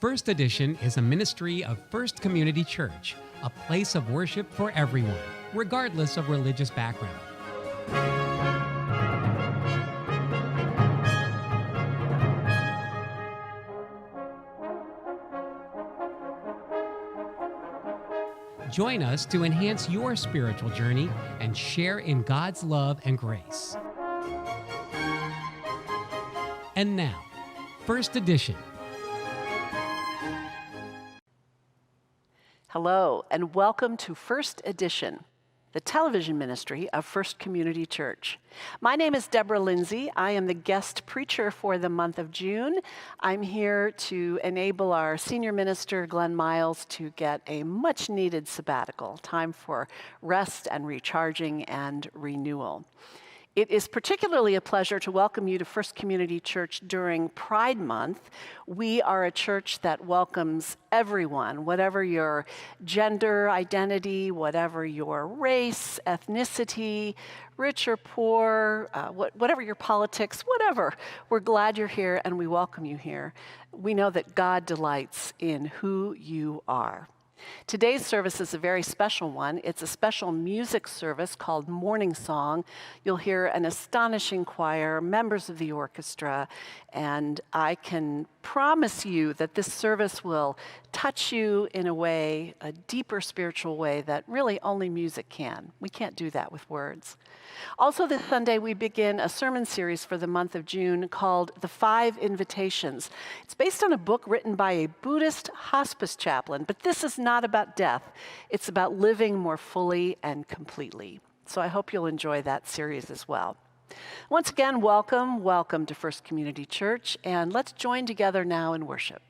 First Edition is a ministry of First Community Church, a place of worship for everyone, regardless of religious background. Join us to enhance your spiritual journey and share in God's love and grace. And now, First Edition. Hello, and welcome to First Edition, the television ministry of First Community Church. My name is Deborah Lindsay. I am the guest preacher for the month of June. I'm here to enable our senior minister, Glenn Miles, to get a much-needed sabbatical, time for rest and recharging and renewal. It is particularly a pleasure to welcome you to First Community Church during Pride Month. We are a church that welcomes everyone, whatever your gender identity, whatever your race, ethnicity, rich or poor, whatever your politics, whatever. We're glad you're here and we welcome you here. We know that God delights in who you are. Today's service is a very special one. It's a special music service called Morning Song. You'll hear an astonishing choir, members of the orchestra, and I can promise you that this service will touch you in a way, a deeper spiritual way that really only music can. We can't do that with words. Also this Sunday, we begin a sermon series for the month of June called The Five Invitations. It's based on a book written by a Buddhist hospice chaplain, but this is not about death. It's about living more fully and completely. So I hope you'll enjoy that series as well. Once again, welcome to First Community Church, and let's join together now in worship.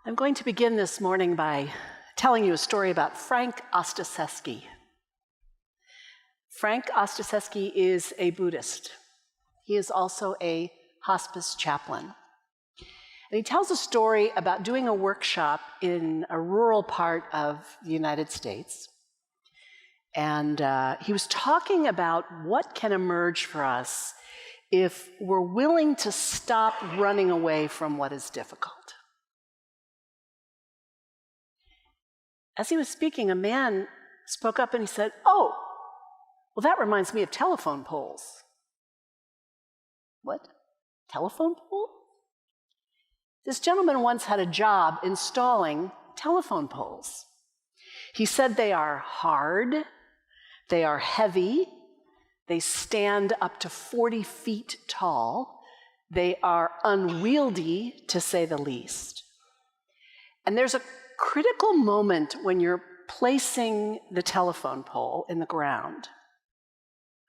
I'm going to begin this morning by telling you a story about Frank Ostaseski. Frank Ostaseski is a Buddhist. He is also a hospice chaplain. And he tells a story about doing a workshop in a rural part of the United States. And he was talking about what can emerge for us if we're willing to stop running away from what is difficult. As he was speaking, a man spoke up and he said, "Oh, well, that reminds me of telephone poles." What? Telephone pole? This gentleman once had a job installing telephone poles. He said they are hard, they are heavy, they stand up to 40 feet tall, they are unwieldy, to say the least. And there's a critical moment when you're placing the telephone pole in the ground.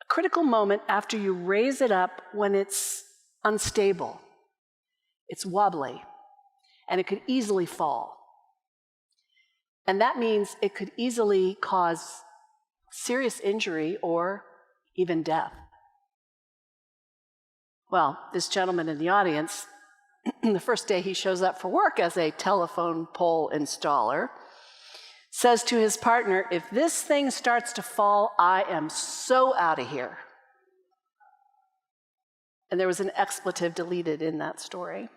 A critical moment after you raise it up when it's unstable, it's wobbly, and it could easily fall. And that means it could easily cause serious injury or even death. Well, this gentleman in the audience, the first day he shows up for work as a telephone pole installer, says to his partner, "If this thing starts to fall, I am so out of here." And there was an expletive deleted in that story.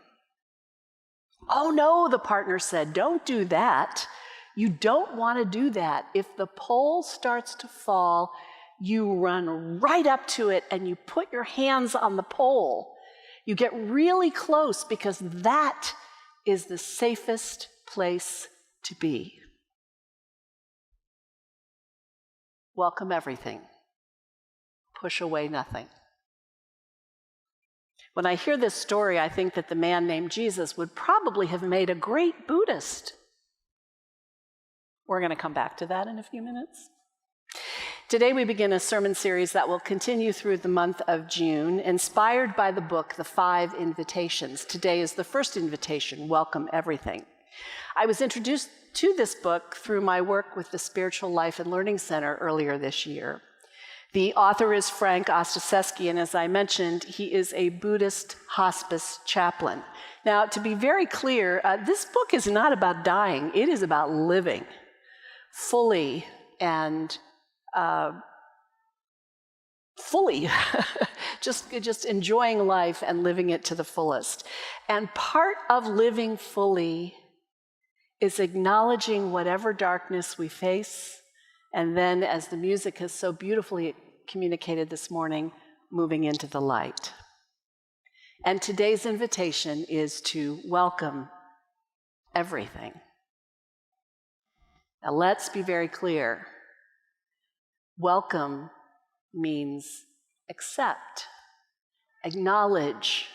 "Oh no," the partner said, "don't do that. You don't want to do that. If the pole starts to fall, you run right up to it and you put your hands on the pole. You get really close because that is the safest place to be." Welcome everything. Push away nothing. When I hear this story, I think that the man named Jesus would probably have made a great Buddhist. We're going to come back to that in a few minutes. Today we begin a sermon series that will continue through the month of June, inspired by the book, The 5 Invitations. Today is the first invitation, Welcome Everything. I was introduced to this book through my work with the Spiritual Life and Learning Center earlier this year. The author is Frank Ostaseski, and as I mentioned, he is a Buddhist hospice chaplain. Now, to be very clear, this book is not about dying. It is about living fully and fully, just enjoying life and living it to the fullest. And part of living fully is acknowledging whatever darkness we face, and then, as the music has so beautifully communicated this morning, moving into the light. And today's invitation is to welcome everything. Now let's be very clear. Welcome means accept, acknowledge,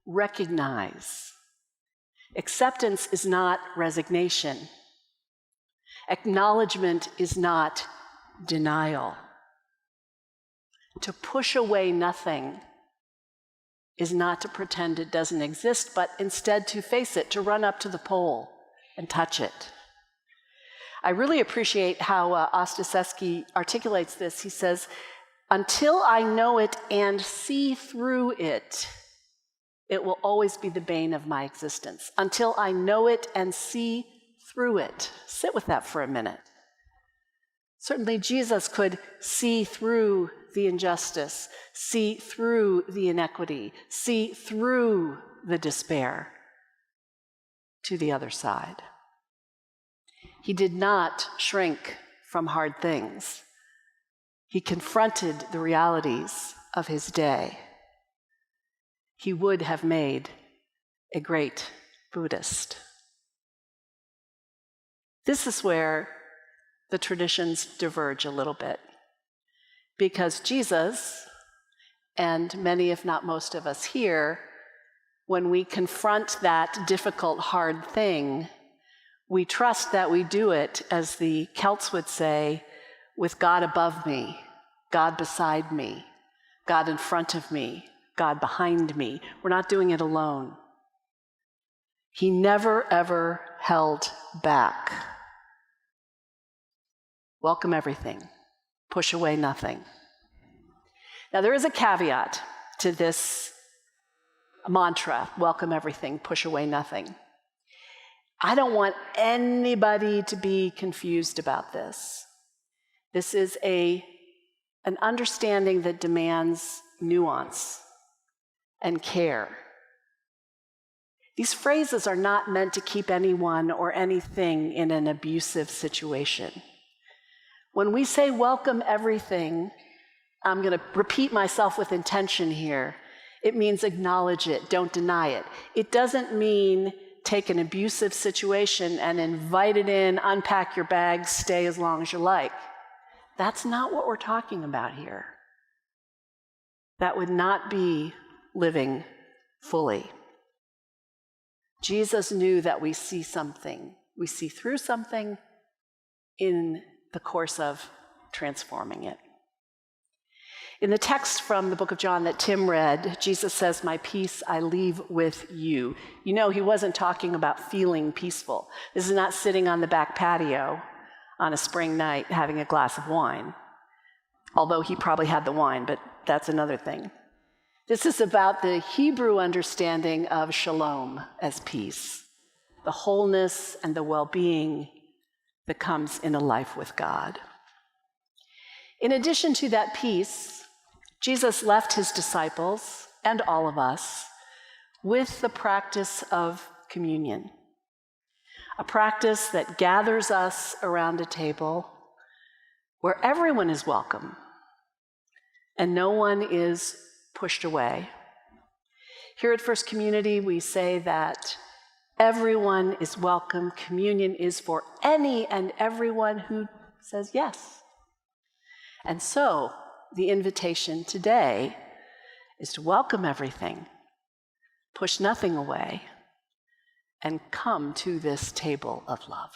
recognize. Acceptance is not resignation. Acknowledgement is not denial. To push away nothing is not to pretend it doesn't exist, but instead to face it, to run up to the pole and touch it. I really appreciate how Ostaseski articulates this. He says, "Until I know it and see through it, it will always be the bane of my existence. Until I know it and see through it." Sit with that for a minute. Certainly Jesus could see through the injustice, see through the inequity, see through the despair to the other side. He did not shrink from hard things. He confronted the realities of his day. He would have made a great Buddhist. This is where the traditions diverge a little bit, because Jesus, and many, if not most of us here, when we confront that difficult, hard thing, we trust that we do it, as the Celts would say, with God above me, God beside me, God in front of me, God behind me. We're not doing it alone. He never, ever held back. Welcome everything. Push away nothing. Now, there is a caveat to this mantra, welcome everything, push away nothing. I don't want anybody to be confused about this. This is an understanding that demands nuance and care. These phrases are not meant to keep anyone or anything in an abusive situation. When we say welcome everything, I'm going to repeat myself with intention here. It means acknowledge it, don't deny it. It doesn't mean take an abusive situation and invite it in, unpack your bags, stay as long as you like. That's not what we're talking about here. That would not be living fully. Jesus knew that we see something. We see through something in the course of transforming it. In the text from the book of John that Tim read, Jesus says, "My peace I leave with you." You know, he wasn't talking about feeling peaceful. This is not sitting on the back patio on a spring night having a glass of wine, although he probably had the wine, but that's another thing. This is about the Hebrew understanding of shalom as peace, the wholeness and the well-being that comes in a life with God. In addition to that peace, Jesus left his disciples and all of us with the practice of communion, a practice that gathers us around a table where everyone is welcome and no one is pushed away. Here at First Community, we say that everyone is welcome. Communion is for any and everyone who says yes. And so, the invitation today is to welcome everything, push nothing away, and come to this table of love.